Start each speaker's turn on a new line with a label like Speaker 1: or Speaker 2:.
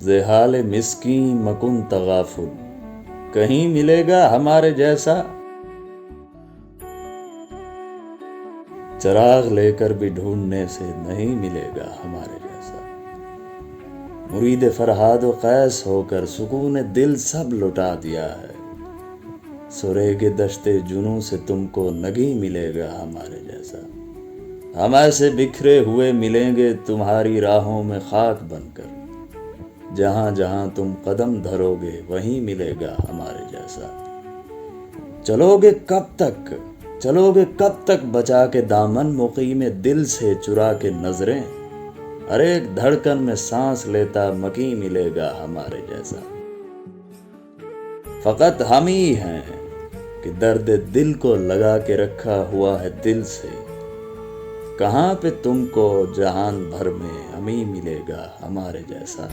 Speaker 1: ذحال مسکین مکن تغافل، کہیں ملے گا ہمارے جیسا؟ چراغ لے کر بھی ڈھونڈنے سے نہیں ملے گا ہمارے جیسا۔ مرید فرہاد و قیس ہو کر سکون دل سب لٹا دیا ہے، سریگ دشت جنوں سے تم کو نہیں ملے گا ہمارے جیسا۔ ہم ایسے بکھرے ہوئے ملیں گے تمہاری راہوں میں خاک بن کر، جہاں جہاں تم قدم دھرو گے وہیں ملے گا ہمارے جیسا۔ چلو گے کب تک بچا کے دامن مقیم دل سے چرا کے نظریں، ہر ایک دھڑکن میں سانس لیتا مکیں ملے گا ہمارے جیسا۔ فقط ہم ہی ہیں کہ درد دل کو لگا کے رکھا ہوا ہے دل سے، کہاں پہ تم کو جہان بھر میں ہمیں ملے گا ہمارے جیسا۔